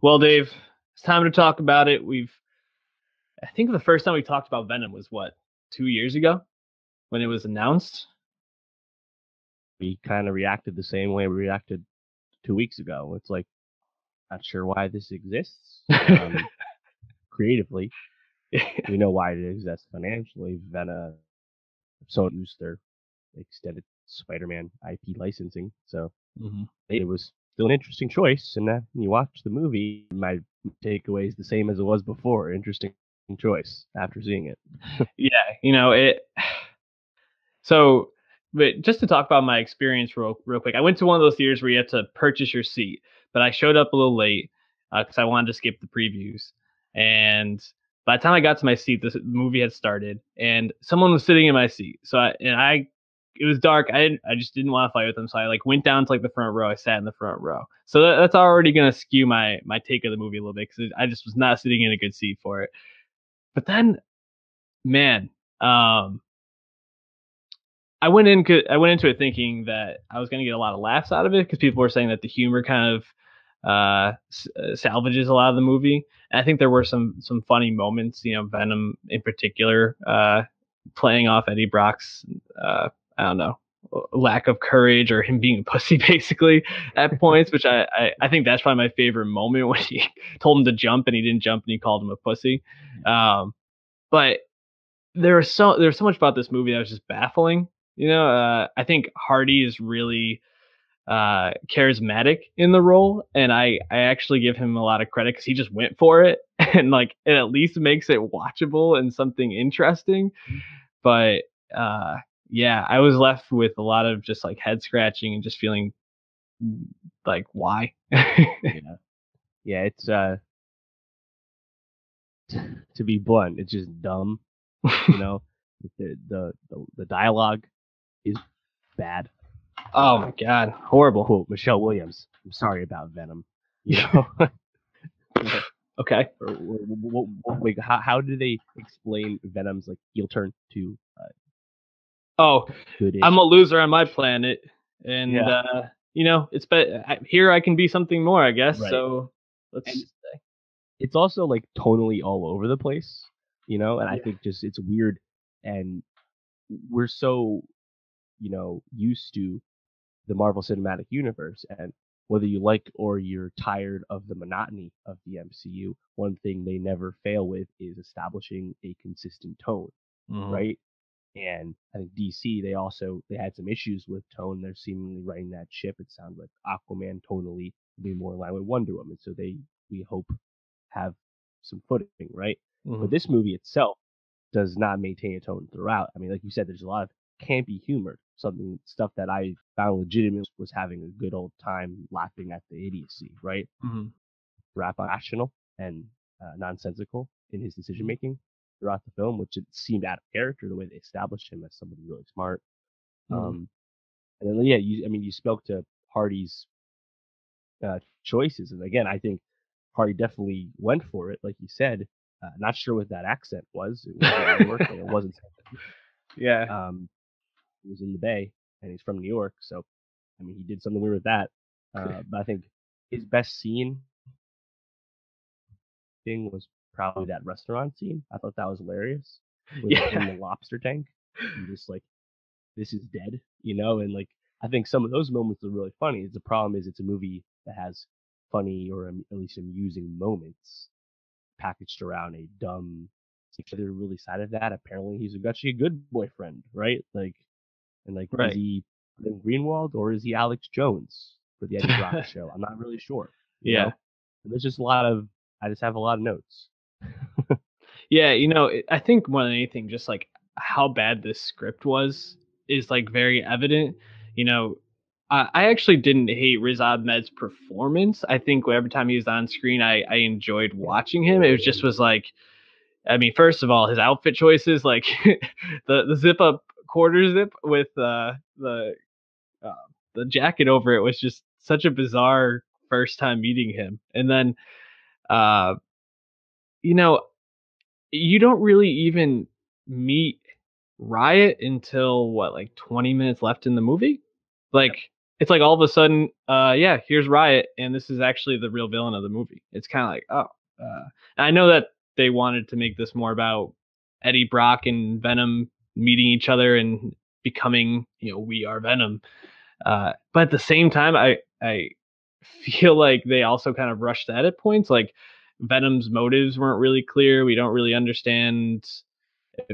Well, Dave, it's time to talk about it. I think the first time we talked about Venom was what, 2 years ago when it was announced? We kind of reacted the same way we reacted 2 weeks ago. It's like, not sure why this exists. Creatively, we know why it exists financially. Vena so used their extended Spider-Man IP licensing, so Mhm. it was still an interesting choice. And then you watch the movie, my takeaway is the same as it was before. Interesting choice after seeing it. Yeah, it. So, but just to talk about my experience real quick, I went to one of those theaters where you had to purchase your seat, but I showed up a little late because I wanted to skip the previews. And by the time I got to my seat, the movie had started, and someone was sitting in my seat. It was dark. I just didn't want to fight with them, so I like went down to like the front row. I sat in the front row, so that's already gonna skew my take of the movie a little bit because I just was not sitting in a good seat for it. But then, man, um, I went into it thinking that I was going to get a lot of laughs out of it because people were saying that the humor kind of salvages a lot of the movie. And I think there were some funny moments. Venom in particular, playing off Eddie Brock's I don't know, lack of courage or him being a pussy basically at points, which I think that's probably my favorite moment when he told him to jump and he didn't jump and he called him a pussy. Um, but there's so much about this movie that was just baffling. I think Hardy is really charismatic in the role, and I actually give him a lot of credit because he just went for it, and like it at least makes it watchable and something interesting. But uh, yeah, I was left with a lot of just like head scratching and just feeling like why. Yeah, yeah. It's to be blunt, it's just dumb. You know, the dialogue is bad. Oh my god, horrible. Quote Michelle Williams. I'm sorry about Venom. You know, Okay. like how do they explain Venom's like heel turn to Oh, I'm goodish? a loser on my planet, and Yeah, here I can be something more, I guess. right. So let's And just say, it's also like tonally all over the place. And I yeah, think just it's weird, and we're so used to the Marvel Cinematic Universe. And whether you like or you're tired of the monotony of the MCU, one thing they never fail with is establishing a consistent tone, mhm. right? And I think DC, they had some issues with tone. They're seemingly writing that ship. It sounds like Aquaman tonally will be more in line with Wonder Woman. So we hope have some footing, right? But Mhm. this movie itself does not maintain a tone throughout. I mean, like you said, there's a lot of campy humor, stuff that I found legitimate was having a good old time laughing at the idiocy, right? Mhm. Rational and nonsensical in his decision Mhm. making throughout the film, which it seemed out of character the way they established him as somebody really smart. Mhm. Um, and then yeah, you spoke to Hardy's choices, and again, I think Hardy definitely went for it, like you said. Not sure what that accent was. It wasn't New York, and it wasn't. Yeah. Um, he was in the Bay, and he's from New York, so I mean, he did something weird with that. But I think his best scene thing was probably that restaurant scene. I thought that was hilarious with like him in Yeah. the lobster tank and just like this is dead, and like I think some of those moments are really funny. The problem is it's a movie that has funny or at least amusing moments packaged around a dumb. It's like they're really sad of that. Apparently, he's actually a good boyfriend, right? Like, and like, is Right. he Glenn Greenwald or is he Alex Jones for the Eddie Brock show? I'm not really sure. You Yeah. know, and there's just a lot of. I just have a lot of notes. Yeah. I think more than anything, just like how bad this script was is like very evident. You know, I actually didn't hate Riz Ahmed's performance. I think every time he was on screen, I enjoyed Yeah, watching him. It was just was like, I mean, first of all, his outfit choices, like the zip up quarter zip with uh, the jacket over it, was just such a bizarre first time meeting him. And then, uh, you know, you don't really even meet Riot until what, like 20 minutes left in the movie? Like, yep. it's like all of a sudden, yeah, here's Riot, and this is actually the real villain of the movie. It's kind of like, oh, and I know that they wanted to make this more about Eddie Brock and Venom meeting each other and becoming, we are Venom. But at the same time, I feel like they also kind of rushed that at points. Like Venom's motives weren't really clear. We don't really understand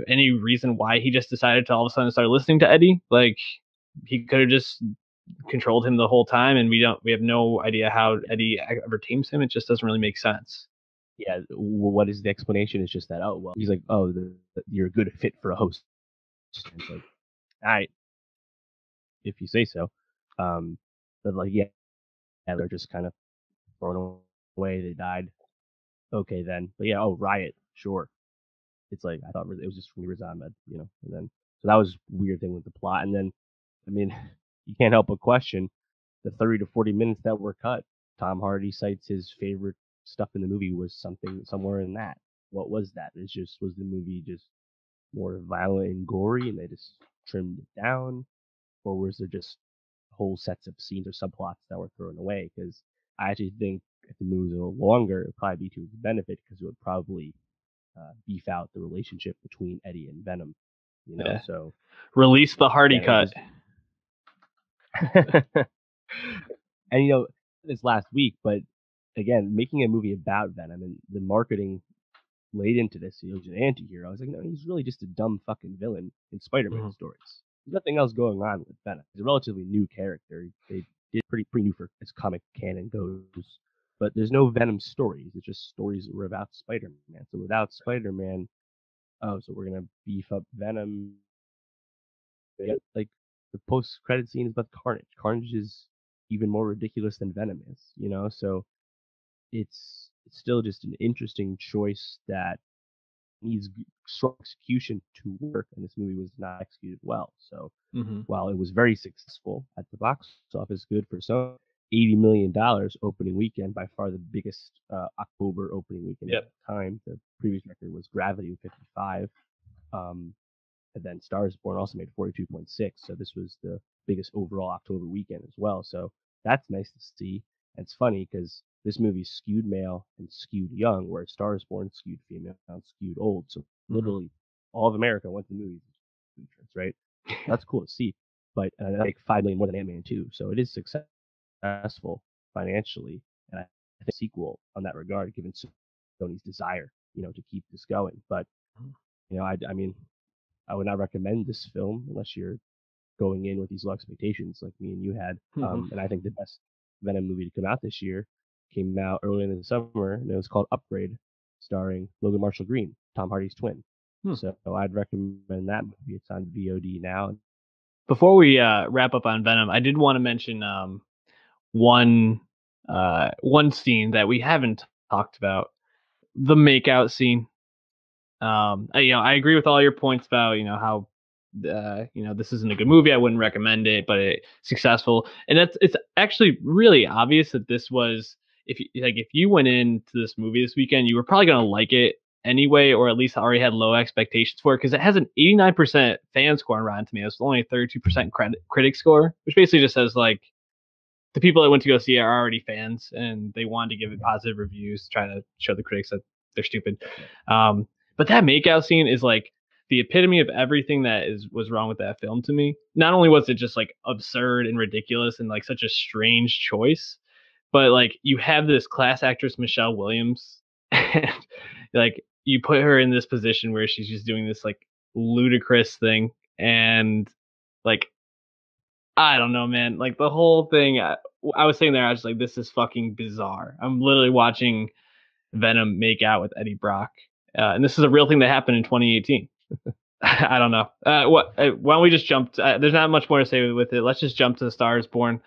any reason why he just decided to all of a sudden start listening to Eddie. Like he could have just controlled him the whole time, and we have no idea how Eddie ever tames him. It just doesn't really make sense. Yeah, what is the explanation? It's just that, oh, well, he's like, oh, you're a good fit for a host. And it's like, all right, if you say so. But like, yeah, they're just kind of thrown away. They died. Okay, then. But yeah, oh, Riot, sure. It's like, I thought it was just from Riz Ahmed, and then, so that was a weird thing with the plot. And then, I mean, you can't help but question the 30 to 40 minutes that were cut. Tom Hardy cites his favorite stuff in the movie was something somewhere in that. What was that? Was the movie just more violent and gory and they just trimmed it down? Or was there just whole sets of scenes or subplots that were thrown away? Because I actually think if the movie was a little longer, it would probably be to his benefit because it would probably beef out the relationship between Eddie and Venom. Yeah. So release the Hardy cut. And this last week, but again, making a movie about Venom and the marketing laid into this, he was an anti-hero. I was like, no, he's really just a dumb fucking villain in Spider-Man stories. There's nothing else going on with Venom. He's a relatively new character. They did pretty new for as comic canon goes. But there's no Venom stories. It's just stories that were about Spider-Man. So without Spider-Man, so we're gonna beef up Venom. Like the post-credit scene is about Carnage. Carnage is even more ridiculous than Venom is, so it's still just an interesting choice that needs strong execution to work, and this movie was not executed well. So while it was very successful at the box office, good for some, $80 million opening weekend, by far the biggest October opening weekend at the time. The previous record was Gravity with 55. And then Stars Born also made 42.6. So this was the biggest overall October weekend as well. So that's nice to see. And it's funny because this movie skewed male and skewed young, whereas Stars Born skewed female and skewed old. So literally all of America went to the movies, right? That's cool to see. But like 5 million more than Ant-Man 2. So it is successful financially. And I think a sequel on that regard, given Sony's desire, to keep this going. But, I mean, I would not recommend this film unless you're going in with these low expectations like me and you had. And I think the best Venom movie to come out this year came out earlier in the summer, and it was called Upgrade, starring Logan Marshall Green, Tom Hardy's twin. So I'd recommend that movie. It's on VOD now. Before we wrap up on Venom, I did want to mention one scene that we haven't talked about, the makeout scene. I agree with all your points about how this isn't a good movie. I wouldn't recommend it, but it's successful, and it's actually really obvious that this was, if you went into this movie this weekend, you were probably gonna like it anyway, or at least already had low expectations for it, because it has an 89% fan score on Rotten Tomatoes, only a 32% critic score, which basically just says like the people that went to go see it are already fans and they wanted to give it positive reviews, trying to show the critics that they're stupid. But that makeout scene is like the epitome of everything that was wrong with that film to me. Not only was it just like absurd and ridiculous and like such a strange choice, but like you have this class actress Michelle Williams, and like you put her in this position where she's just doing this like ludicrous thing, and like I don't know, man. Like the whole thing, I was sitting there, I was like, this is fucking bizarre. I'm literally watching Venom make out with Eddie Brock. And this is a real thing that happened in 2018. I don't know. Why don't we just jump? There's not much more to say with it. Let's just jump to Stars Born.